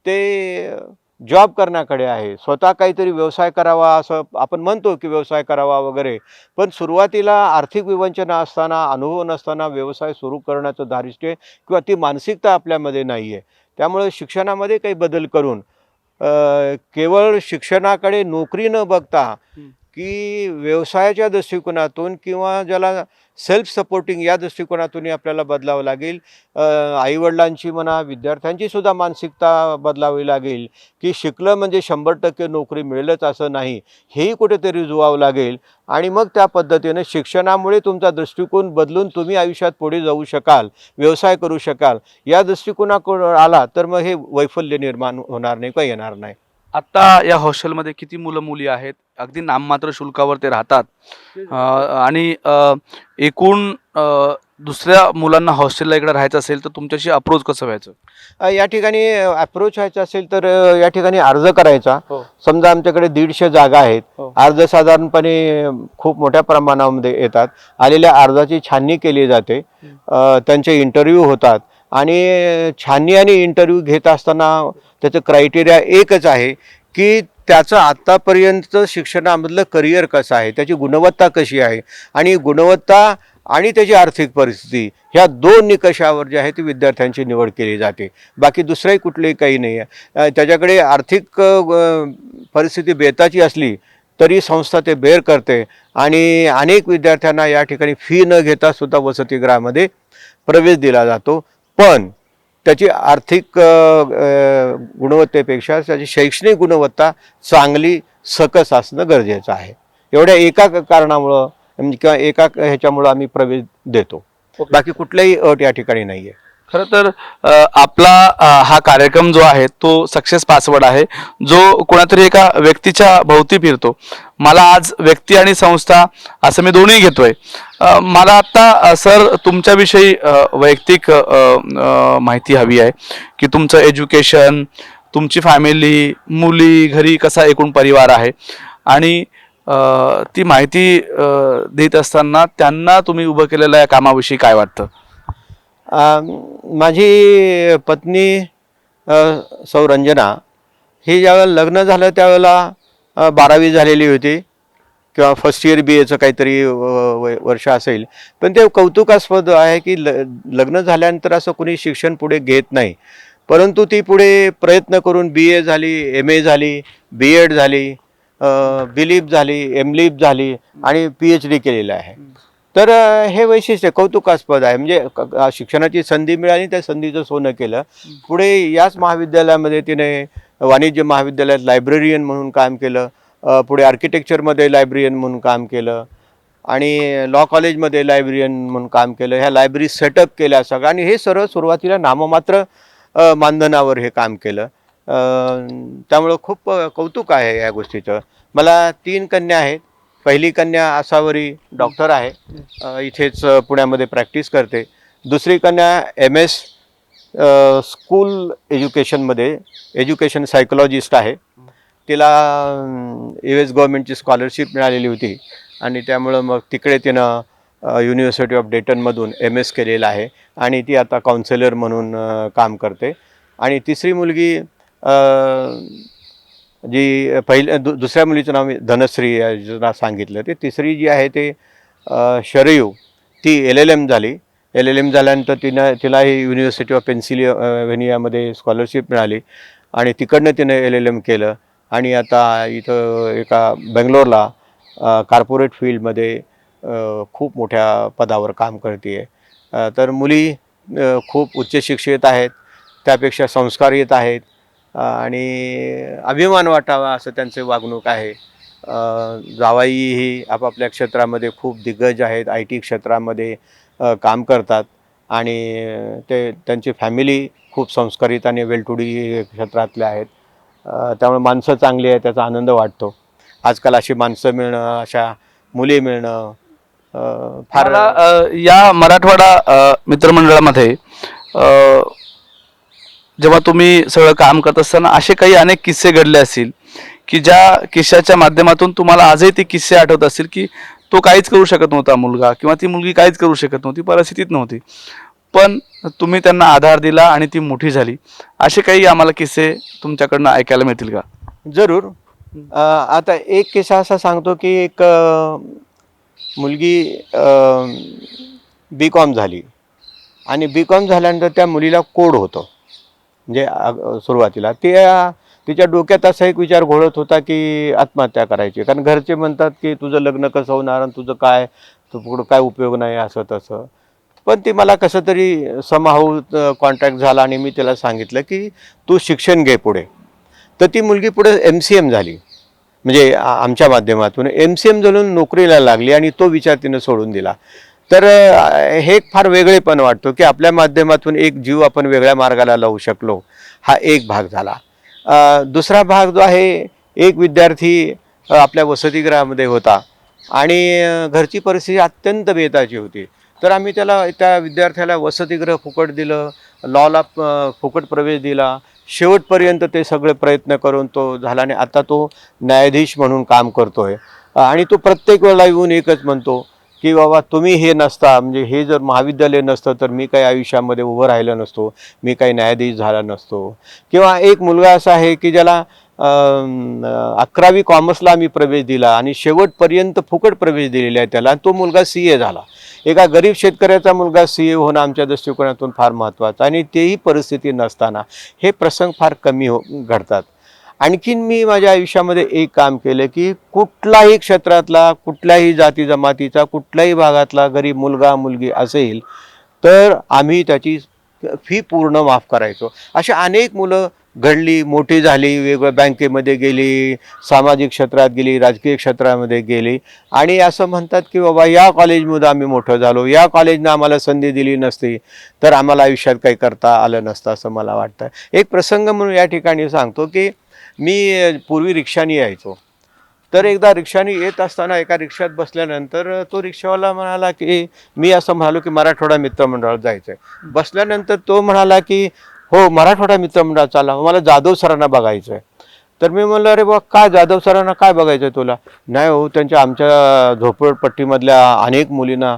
ते जॉब करण्याकडे आहे. स्वतः काहीतरी व्यवसाय करावा असं आपण म्हणतो की व्यवसाय करावा वगैरे, पण सुरुवातीला आर्थिक विवंचना असताना, अनुभव नसताना व्यवसाय सुरू करण्याचं धारिष्ट्य किंवा ती मानसिकता आपल्यामध्ये नाही आहे. त्यामुळे शिक्षणामध्ये काही बदल करून केवळ शिक्षणाकडे नोकरी न बघता की व्यवसायाच्या दृष्टिकोनातून किंवा ज्याला सेल्फ सपोर्टिंग या दृष्टिकोनातूनही आपल्याला बदलावं लागेल. आईवडिलांची म्हणा, विद्यार्थ्यांची सुद्धा मानसिकता बदलावी लागेल की शिकलं म्हणजे 100% नोकरी मिळेलच असं नाही, हेही कुठेतरी रुजवावं लागेल. आणि मग त्या पद्धतीने शिक्षणामुळे तुमचा दृष्टिकोन बदलून तुम्ही आयुष्यात पुढे जाऊ शकाल, व्यवसाय करू शकाल. या दृष्टिकोनाकडे आला तर मग हे वैफल्य निर्माण होणार नाही किंवा येणार नाही. आता या हॉस्टेलमध्ये किती मुलं मुली आहेत? अगदी नाममात्र शुल्कावर ते राहतात आणि एकूण दुसऱ्या मुलांना हॉस्टेलला इकडे राहायचं असेल तर तुमच्याशी अप्रोच कसं व्हायचं? या ठिकाणी अप्रोच व्हायचं असेल तर या ठिकाणी अर्ज करायचा. हो. समजा आमच्याकडे 150 जागा आहेत. हो. अर्ज साधारणपणे खूप मोठ्या प्रमाणामध्ये येतात. आलेल्या अर्जाची छाननी केली जाते. त्यांचे इंटरव्ह्यू होतात आणि छाननी आणि इंटरव्ह्यू घेत असताना त्याचं क्रायटेरिया एकच आहे की त्याचं आत्तापर्यंत शिक्षणामधलं करिअर कसं आहे, त्याची गुणवत्ता कशी आहे आणि गुणवत्ता आणि त्याची आर्थिक परिस्थिती ह्या 2 निकषावर जे आहे ती विद्यार्थ्यांची निवड केली जाते. बाकी दुसरंही कुठलंही काही नाही आहे. त्याच्याकडे आर्थिक परिस्थिती बेताची असली तरी संस्था ते बेर करते आणि अनेक विद्यार्थ्यांना या ठिकाणी फी न घेता सुद्धा वसतिगृहामध्ये प्रवेश दिला जातो. पण त्याची आर्थिक गुणवत्तेपेक्षा त्याची शैक्षणिक गुणवत्ता चांगली सकस असणं गरजेचं आहे. एवढ्या एका कारणामुळं किंवा एका ह्याच्यामुळं आम्ही प्रवेश देतो. बाकी कुठल्याही अट या ठिकाणी नाही आहे. खरं तर आपला हा कार्यक्रम जो आहे तो सक्सेस पासवर्ड आहे, जो कोणातरी एका व्यक्तीच्या भोवती फिरतो. मला आज व्यक्ती आणि संस्था असं मी दोन्ही घेतोय. मला आत्ता सर तुमच्याविषयी वैयक्तिक माहिती हवी आहे की तुमचं एज्युकेशन, तुमची फॅमिली, मुली, घरी कसा एकूण परिवार आहे आणि ती माहिती देत असताना त्यांना तुम्ही उभं केलेल्या या कामाविषयी काय वाटतं? माझी पत्नी सौ रंजना ही ज्यावेळेला लग्न झालं त्यावेळेला 12वी झालेली होती किंवा फर्स्ट इयर BAचं काहीतरी वर्ष असेल. पण ते कौतुकास्पद आहे की लग्न झाल्यानंतर असं कोणी शिक्षण पुढे घेत नाही, परंतु ती पुढे प्रयत्न करून BA झाली, MA झाली, B.Ed झाली, B.Lib झाली, M.Lib झाली आणि PhD केलेलं आहे. तर हे वैशिष्ट्य कौतुकास्पद आहे. म्हणजे शिक्षणाची संधी मिळाली, त्या संधीचं सोनं केलं. पुढे याच महाविद्यालयामध्ये तिने वाणिज्य महाविद्यालयात लायब्ररियन म्हणून काम केलं. पुढे आर्किटेक्चरमध्ये लायब्ररियन म्हणून काम केलं आणि लॉ कॉलेजमध्ये लायब्ररियन म्हणून काम केलं. ह्या लायब्ररी सेटअप केल्या सगळं आणि हे सर्व सुरुवातीला नाममात्र मानधनावर हे काम केलं. त्यामुळं खूप कौतुक आहे या गोष्टीचं. मला 3 कन्या आहेत. पहिली कन्या आसावरी डॉक्टर आहे, इथेच पुण्यामध्ये प्रॅक्टिस करते. दुसरी कन्या MS स्कूल एज्युकेशनमध्ये एज्युकेशन सायकोलॉजिस्ट आहे. तिला US गव्हर्मेंटची स्कॉलरशिप मिळालेली होती आणि त्यामुळं मग तिकडे तिनं युनिव्हर्सिटी ऑफ डेटनमधून MS केलेलं आहे आणि ती आता काउन्सिलर म्हणून काम करते. आणि तिसरी मुलगी जी दुसऱ्या मुलीचं नाव धनश्री ज्यांना सांगितलं, ते तिसरी जी आहे ते शरयू, ती LLM झाली. LLM झाल्यानंतर तिलाही युनिव्हर्सिटी ऑफ पेन्सिल्व्हेनियामध्ये स्कॉलरशिप मिळाली आणि तिकडनं तिनं LLM केलं आणि आता इथं एका बेंगलोरला कॉर्पोरेट फील्डमध्ये खूप मोठ्या पदावर काम करते आहे. तर मुली खूप उच्च शिक्षित आहेत, त्यापेक्षा संस्कारित आहेत आणि अभिमान वाटावा असं त्यांचे वागणूक आहे. जावाईही आपापल्या क्षेत्रामध्ये खूप दिग्गज आहेत, IT क्षेत्रामध्ये काम करतात आणि त्यांची फॅमिली खूप संस्कारित आणि वेल टू डी क्षेत्रातल्या आहेत. त्यामुळे माणसं चांगली आहेत, त्याचा आनंद वाटतो. आजकाल अशी माणसं मिळणं, अशा मुली मिळणं फार. या मराठवाडा मित्रमंडळामध्ये जेव्हा तुम्ही सगळं काम करत असताना असे काही अनेक किस्से घडले असतील की ज्या किस्स्याच्या माध्यमातून तुम्हाला आजही ते किस्से आठवत असतील की तो काहीच करू शकत नव्हता मुलगा किंवा ती मुलगी काहीच करू शकत नव्हती, परिस्थितीत नव्हती, पण तुम्ही त्यांना आधार दिला आणि ती मोठी झाली. असे काही आम्हाला किस्से तुमच्याकडनं ऐकायला मिळतील का? जरूर. आता एक किस्सा असा सांगतो की एक मुलगी B.Com झाली आणि B.Com झाल्यानंतर त्या मुलीला कोड होतं. म्हणजे सुरुवातीला तिच्या डोक्यात असा एक विचार घोळत होता की आत्महत्या करायची, कारण घरचे म्हणतात की तुझं लग्न कसं होणार आणि तुझं काय, तू पुढं काय उपयोग नाही असं तसं. पण ती मला कसं तरी समहाऊ कॉन्टॅक्ट झाला आणि मी तिला सांगितलं की तू शिक्षण घे पुढे. तर ती मुलगी पुढे MCM झाली, म्हणजे आमच्या माध्यमातून MCM झालून नोकरीला लागली आणि तो विचार तिनं सोडून दिला. तर हे एक फार वेगळेपण वाटतो की आपल्या माध्यमातून एक जीव आपण वेगळ्या मार्गाला लावू शकलो. हा एक भाग झाला. दुसरा भाग जो आहे, एक विद्यार्थी आपल्या वसतिगृहामध्ये होता आणि घरची परिस्थिती अत्यंत बेताची होती. तर आम्ही त्याला त्या विद्यार्थ्याला वसतिगृह फुकट दिलं, लॉला फुकट प्रवेश दिला. शेवटपर्यंत ते सगळे प्रयत्न करून तो झाला आणि आता तो न्यायाधीश म्हणून काम करतो आहे. आणि तो प्रत्येक वेळेला येऊन एकच म्हणतो की बाबा तुम्ही हे नसता, म्हणजे हे जर महाविद्यालय नसतं तर मी काही आयुष्यामध्ये उभं राहिलो नसतो, मी काही न्यायाधीश झाला नसतो. किंवा एक मुलगा असा आहे की ज्याला 11वी कॉमर्सला आम्ही प्रवेश दिला आणि शेवटपर्यंत फुकट प्रवेश दिलेला आहे त्याला, आणि तो मुलगा CA झाला. एका गरीब शेतकऱ्याचा मुलगा CA होणं आमच्या दृष्टिकोनातून फार महत्त्वाचं, आणि तेही परिस्थिती नसताना हे प्रसंग फार कमी घडतात. आणखीन मी माझ्या आयुष्यामध्ये एक काम केलं की कुठलाही क्षेत्रातला, कुठल्याही जाती जमातीचा, कुठल्याही भागातला गरीब मुलगा मुलगी असेल तर आम्ही त्याची फी पूर्ण माफ करायचो. अशी अनेक मुलं घडली, मोठी झाली, वेगवेगळ्या बँकेमध्ये गेली, सामाजिक क्षेत्रात गेली, राजकीय क्षेत्रामध्ये गेली, आणि असं म्हणतात की बाबा या कॉलेजमध्ये आम्ही मोठं झालो, या कॉलेजनं आम्हाला संधी दिली नसती तर आम्हाला आयुष्यात काही करता आलं नसतं असं मला वाटतं. एक प्रसंग म्हणून या ठिकाणी सांगतो की मी पूर्वी रिक्षाने यायचो. तर एकदा रिक्षाने येत असताना एका रिक्षात बसल्यानंतर तो रिक्षावाला म्हणाला की, मी असं म्हणालो की मराठवाडा मित्रमंडळात जायचं आहे. बसल्यानंतर तो म्हणाला की हो, मराठवाडा मित्रमंडळात चाला, मला जाधव सरांना बघायचं आहे. तर मी म्हणलं अरे बा, काय जाधव सरांना काय बघायचं आहे तुला? नाही हो, आमच्या झोपडपट्टीमधल्या अनेक मुलींना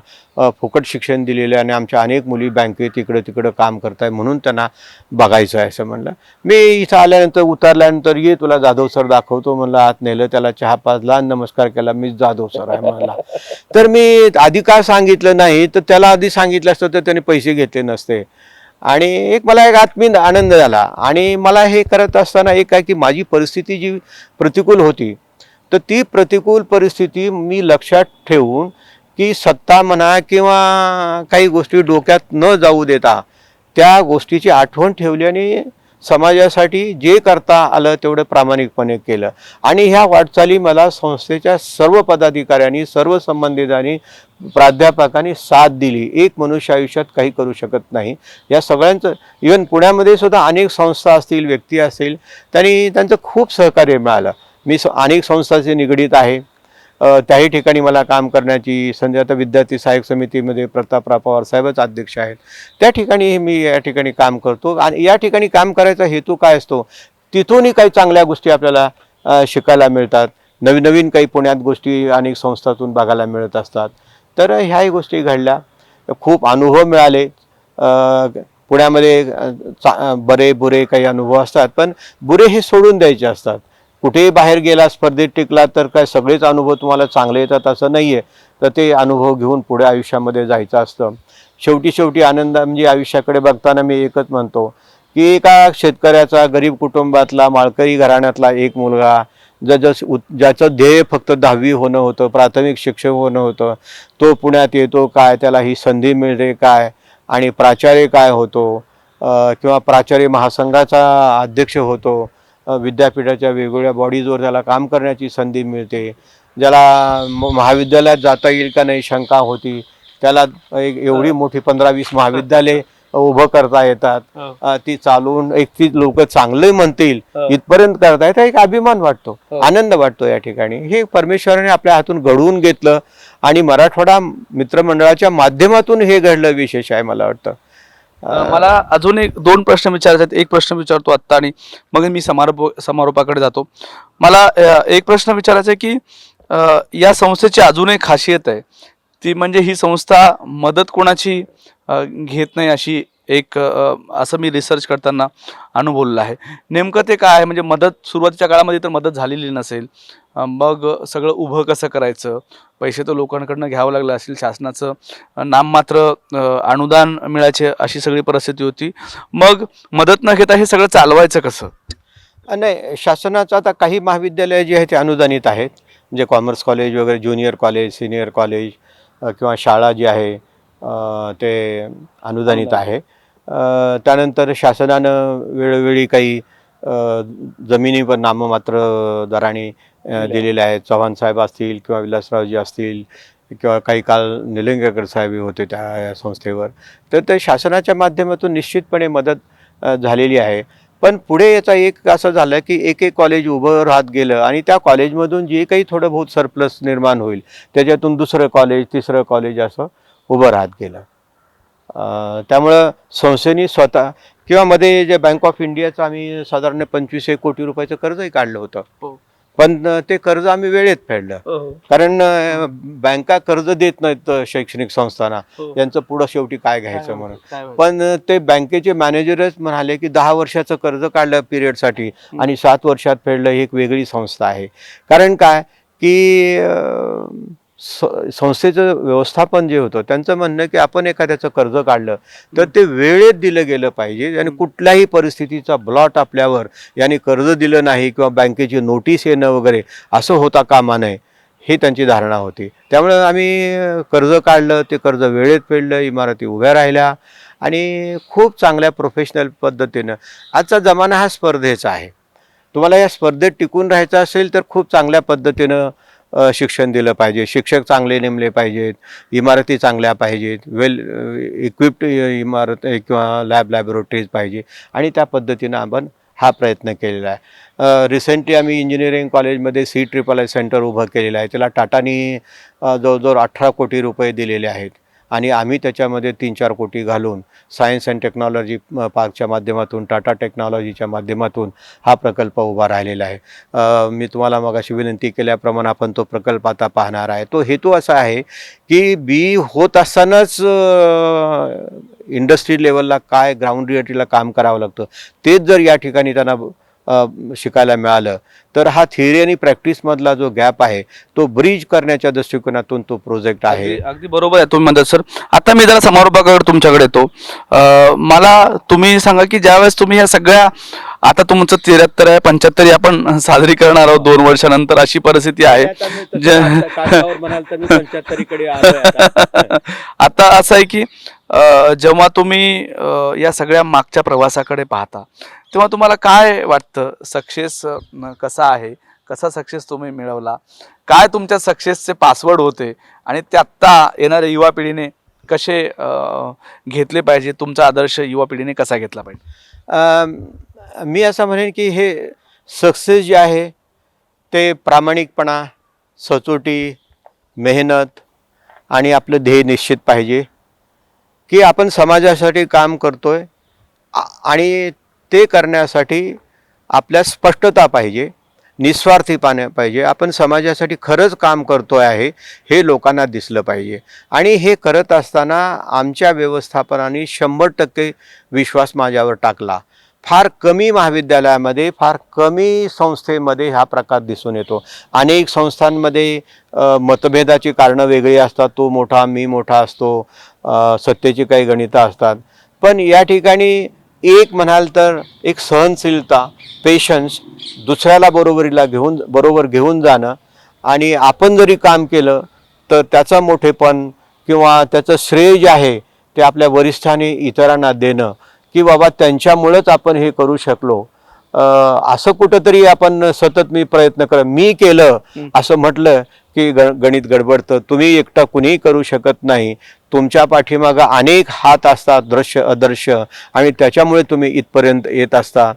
फुकट शिक्षण दिलेलं आहे आणि आमच्या अनेक मुली बँकेत इकडं तिकडं काम करत आहे म्हणून त्यांना बघायचं आहे असं म्हणलं. मी इथं आल्यानंतर उतरल्यानंतर ये तुला जाधव सर दाखवतो म्हणलं. आत नेलं, त्याला चहा पाजला, नमस्कार केला, मी जाधव सर आहे म्हणला. तर मी आधी काय सांगितलं नाही, तर त्याला आधी सांगितलं असतं तर त्याने पैसे घेतले नसते. आणि एक मला एक आत्मीय आनंद झाला. आणि मला हे करत असताना एक काय की माझी परिस्थिती जी प्रतिकूल होती, तर ती प्रतिकूल परिस्थिती मी लक्षात ठेवून की सत्ता म्हणा किंवा काही गोष्टी डोक्यात न जाऊ देता त्या गोष्टीची आठवण ठेवली आणि समाजासाठी जे करता आलं तेवढं प्रामाणिकपणे केलं. आणि ह्या वाटचाली मला संस्थेच्या सर्व पदाधिकाऱ्यांनी, सर्व संबंधितांनी, प्राध्यापकांनी साथ दिली. एक मनुष्य आयुष्यात काही करू शकत नाही. या सगळ्यांचं, इव्हन पुण्यामध्ये सुद्धा अनेक संस्था असतील, व्यक्ती असतील, त्यांचं खूप सहकार्य मिळालं. मी अनेक संस्थांशी निगडीत आहे. त्याही ठिकाणी मला काम करण्याची संधी. आता विद्यार्थी सहाय्यक समितीमध्ये प्रतापराव पवार साहेबच अध्यक्ष आहेत. त्या ठिकाणी मी या ठिकाणी काम करतो. आणि या ठिकाणी काम करायचा हेतू काय असतो, तिथूनही काही चांगल्या गोष्टी आपल्याला शिकायला मिळतात. नवीन नवीन काही पुण्यात गोष्टी अनेक संस्थातून बघायला मिळत असतात. तर ह्याही गोष्टी घडल्या, खूप अनुभव मिळाले. पुण्यामध्ये बरे बुरे काही अनुभव असतात, पण बुरे हे सोडून द्यायचे असतात. कुठेही बाहेर गेला, स्पर्धेत टिकला तर काय सगळेच अनुभव तुम्हाला चांगले येतात असं नाही आहे. तर ते अनुभव घेऊन पुढे आयुष्यामध्ये जायचं असतं. शेवटी आनंद म्हणजे आयुष्याकडे बघताना मी एकच म्हणतो की एका शेतकऱ्याचा, गरीब कुटुंबातला, माळकरी घराण्यातला एक मुलगा ज्याचं ध्येय फक्त 10वी होणं होतं, प्राथमिक शिक्षक होणं होतं, तो पुण्यात येतो काय, त्याला ही संधी मिळते काय, आणि प्राचार्य काय होतो, किंवा प्राचार्य महासंघाचा अध्यक्ष होतो, विद्यापीठाच्या वेगवेगळ्या बॉडीजवर त्याला काम करण्याची संधी मिळते. ज्याला महाविद्यालयात जाता येईल का नाही शंका होती, त्याला एक एवढी मोठी 15-20 महाविद्यालय उभं करता येतात. ती चालवून ती लोक चांगले म्हणतील इथपर्यंत करता येतात. एक अभिमान वाटतो, आनंद वाटतो या ठिकाणी. हे परमेश्वराने आपल्या हातून घडवून घेतलं आणि मराठवाडा मित्रमंडळाच्या माध्यमातून हे घडलं, विशेष आहे मला वाटतं. मला अजून दोन प्रश्न विचारायचे. एक प्रश्न विचारतो आत्ता आणि मग मी समारोपाकडे जातो. मला एक प्रश्न विचारायचा आहे की या संस्थेची अजून एक खासियत आहे, ती म्हणजे ही संस्था मदत कोणाची घेत नाही, अशी एक असं मी रिसर्च करताना अनुभवलेलं आहे. नेमकं ते काय आहे, म्हणजे मदत सुरुवातीच्या काळामध्ये तर मदत झालेली नसेल, मग सगळं उभं कसं करायचं, पैसे तर लोकांकडनं घ्यावं लागलं असेल, शासनाचं नाममात्र अनुदान मिळायचे अशी सगळी परिस्थिती होती. मग मदत न घेता हे सगळं चालवायचं कसं? नाही, शासनाचं आता काही महाविद्यालय जे आहेत ते अनुदानित आहेत, म्हणजे कॉमर्स कॉलेज वगैरे, ज्युनियर कॉलेज, सिनियर कॉलेज किंवा शाळा जी आहे ते अनुदानित आहे. त्यानंतर शासनानं वेळोवेळी काही जमिनी पण नाममात्र दराने दिलेल्या आहेत. चव्हाण साहेब असतील किंवा विलासरावजी असतील किंवा काही काळ निलंगेकर साहेब होते त्या संस्थेवर, तर ते शासनाच्या माध्यमातून निश्चितपणे मदत झालेली आहे. पण पुढे याचा एक असं झालं की एक कॉलेज उभं राहत गेलं आणि त्या कॉलेजमधून जे काही थोडं बहुत सरप्लस निर्माण होईल त्याच्यातून दुसरं कॉलेज, तिसरं कॉलेज असं उभं राहत गेलं. त्यामुळं संस्थेने स्वतः किंवा मध्ये जे बँक ऑफ इंडियाचं आम्ही साधारण 25 कोटी रुपयाचं कर्जही काढलं होतं. हो. पण ते कर्ज आम्ही वेळेत फेडलं. कारण बँका कर्ज देत नाहीत शैक्षणिक संस्थांना, हो. यांचं पुढं शेवटी काय घ्यायचं म्हणून. पण ते बँकेचे मॅनेजरच म्हणाले की 10 वर्षाचं कर्ज काढलं पिरियडसाठी आणि 7 वर्षात फेडलं, ही एक वेगळी संस्था आहे. कारण काय की संस्थेचं व्यवस्थापन जे होतं त्यांचं म्हणणं की आपण एखाद्याचं कर्ज काढलं तर ते वेळेत दिलं गेलं पाहिजे आणि कुठल्याही परिस्थितीचा ब्लॉट आपल्यावर याने कर्ज दिलं नाही किंवा बँकेची नोटीस येणं वगैरे असं होता कामा नये, ही त्यांची धारणा होती. त्यामुळे आम्ही कर्ज काढलं, ते कर्ज वेळेत फेडलं, इमारती उभ्या राहिल्या आणि खूप चांगल्या प्रोफेशनल पद्धतीनं. आजचा जमाना हा स्पर्धेचा आहे. तुम्हाला या स्पर्धेत टिकून राहायचं असेल तर खूप चांगल्या पद्धतीनं शिक्षण दिलं पाहिजे, शिक्षक चांगले नेमले पाहिजेत, इमारती चांगल्या पाहिजेत, वेल इक्विप्ड इमारत किंवा लॅबोरेटरीज पाहिजे आणि त्या पद्धतीनं आपण हा प्रयत्न केलेला आहे. रिसेंटली आम्ही इंजिनिअरिंग कॉलेजमध्ये CIII सेंटर उभं केलेलं आहे. त्याला टाटानी जवळजवळ 18 कोटी रुपये दिलेले आहेत आणि आम्ही त्याच्यामध्ये 3-4 कोटी घालून सायन्स अँड टेक्नॉलॉजी पार्कच्या माध्यमातून, टाटा टेक्नॉलॉजीच्या माध्यमातून हा प्रकल्प उभा राहिलेला आहे. मी तुम्हाला मगाशी विनंती केल्याप्रमाणे आपण तो प्रकल्प आता पाहणार आहे. तो हेतू असा आहे की बी होत असतानाच इंडस्ट्री लेवलला काय ग्राउंड रिॲलिटीला काम करावं लागतं, तेच जर या ठिकाणी त्यांना शिकायला मिळालं तर हा थिअरी आणि प्रॅक्टिसमधला जो गॅप आहे तो ब्रिज करण्याच्या दृष्टिकोनातून तो प्रोजेक्ट आहे. अगदी बरोबर आहे तुम्ही म्हणतात सर. आता मी जरा समारोपाकडे तुमच्याकडे येतो. मला तुम्ही सांगा की ज्यावेळेस तुम्ही ह्या सगळ्या, आता तुमचं 73 आहे 75 आपण साजरी करणार आहोत 2 वर्षानंतर, अशी परिस्थिती आहे. आता असं आहे की जेव्हा तुम्ही या सगळ्या मागच्या प्रवासाकडे पाहता तेव्हा तुम्हाला काय वाटतं, सक्सेस कसा आहे, कसा सक्सेस तुम्ही मिळवला, काय तुमच्या सक्सेसचे पासवर्ड होते आणि ते आत्ता येणाऱ्या युवा पिढीने कसे घेतले पाहिजे, तुमचा आदर्श युवा पिढीने कसा घेतला पाहिजे? मी असं म्हणेन की हे सक्सेस जे आहे ते प्रामाणिकपणा, सचोटी, मेहनत आणि आपलं ध्येय निश्चित पाहिजे की आपण समाजासाठी काम करतोय आणि ते करण्यासाठी आपल्या स्पष्टता पाहिजे, निस्वार्थीपणा पाहिजे. आपण समाजासाठी खरंच काम करतोय आहे हे लोकांना दिसलं पाहिजे आणि हे करत असताना आमच्या व्यवस्थापनाने 100% विश्वास माझ्यावर टाकला. फार कमी महाविद्यालयामध्ये, फार कमी संस्थेमध्ये हा प्रकार दिसून येतो. अनेक संस्थांमध्ये मतभेदाची कारणं वेगळी असतात, तो मोठा मी मोठा असतो, सत्तेची काही गणितं असतात. पण या ठिकाणी एक म्हणाल तर एक सहनशीलता, पेशन्स, दुसऱ्याला बरोबर घेऊन जाणं आणि आपण जरी काम केलं तर त्याचं मोठेपण किंवा त्याचं श्रेय जे आहे ते आपल्या वरिष्ठांनी इतरांना देणं की बाबा त्यांच्यामुळेच आपण हे करू शकलो, असं कुठंतरी आपण सतत मी केलं असं म्हटलं की गणित गडबडतं. तुम्ही एकटा कुणीही करू शकत नाही, तुमच्या पाठीमागं अनेक हात असतात, दृश्य अदृश्य, आणि त्याच्यामुळे तुम्ही इथपर्यंत येत असतात.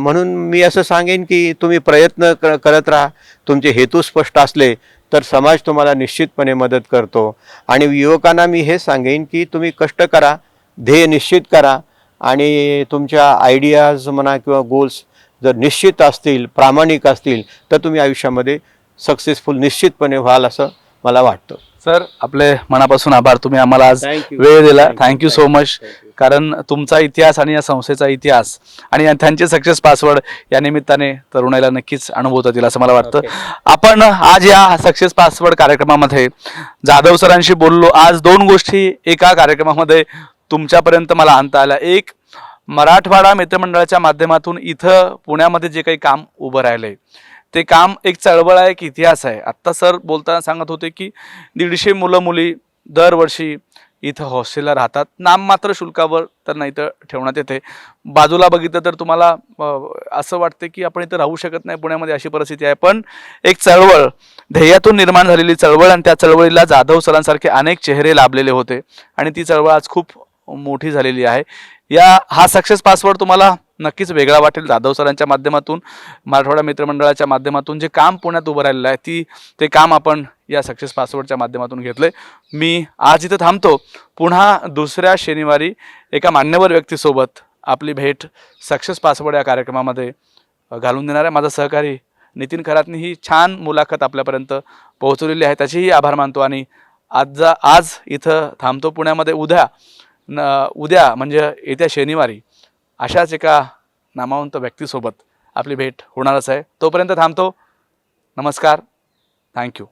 म्हणून मी असं सांगेन की तुम्ही प्रयत्न करत राहा. तुमचे हेतू स्पष्ट असले तर समाज तुम्हाला निश्चितपणे मदत करतो. आणि युवकांना मी हे सांगेन की तुम्ही कष्ट करा, ध्येय निश्चित करा आणि तुमच्या आयडियाज म्हणा किंवा गोल्स जर निश्चित असतील, प्रामाणिक असतील तर तुम्ही आयुष्यामध्ये सक्सेसफुल निश्चितपणे व्हाल असं मला वाटतं. सर, आपले मनापासून आभार, तुम्ही आम्हाला आज वेळ दिला. Thank you so much. कारण तुमचा इतिहास आणि या संस्थेचा इतिहास आणि त्यांचे सक्सेस पासवर्ड या निमित्ताने तरुणाईला नक्कीच अनुभवता येईल असं मला वाटतं. आपण आज या सक्सेस पासवर्ड कार्यक्रमामध्ये जाधव सरांशी बोललो. आज 2 गोष्टी एका कार्यक्रमामध्ये तुमच्यापर्यंत मला आणता आल्या. एक, मराठवाडा मित्रमंडळाच्या माध्यमातून इथं पुण्यामध्ये जे काही काम उभं राहिलंय ते काम एक चळवळ आहे, एक इतिहास आहे. आत्ता सर बोलताना सांगत होते की 150 मुलं मुली दरवर्षी इथं हॉस्टेलला राहतात, नाममात्र शुल्कावर तर नाही तर ठेवण्यात येते. बाजूला बघितलं तर तुम्हाला असं वाटतं की आपण इथं राहू शकत नाही पुण्यामध्ये, अशी परिस्थिती आहे. पण एक चळवळ, ध्येयातून निर्माण झालेली चळवळ, आणि त्या चळवळीला जाधव सरांसारखे अनेक चेहरे लाभलेले होते आणि ती चळवळ आज खूप मोठी झालेली आहे. हा सक्सेस पासवर्ड तुम्हाला नक्कीच वेगळा वाटेल. जाधव सरांच्या माध्यमातून, मराठवाडा मित्रमंडळाच्या माध्यमातून जे काम पुण्यात उभं राहिलेलं आहे ते काम आपण या सक्सेस पासवर्डच्या माध्यमातून घेतलं आहे. मी आज इथं थांबतो. पुन्हा दुसऱ्या शनिवारी एका मान्यवर व्यक्तीसोबत आपली भेट सक्सेस पासवर्ड या कार्यक्रमामध्ये घालून देणार आहे. माझा सहकारी नितीन खरातनी ही छान मुलाखत आपल्यापर्यंत पोहोचवलेली आहे, त्याचेही आभार मानतो. आणि आज इथं थांबतो पुण्यामध्ये. उद्या म्हणजे येत्या शनिवारी अशाच एका नामवंत व्यक्तीसोबत आपली भेट होणारच आहे. तोपर्यंत थांबतो. नमस्कार. थँक्यू.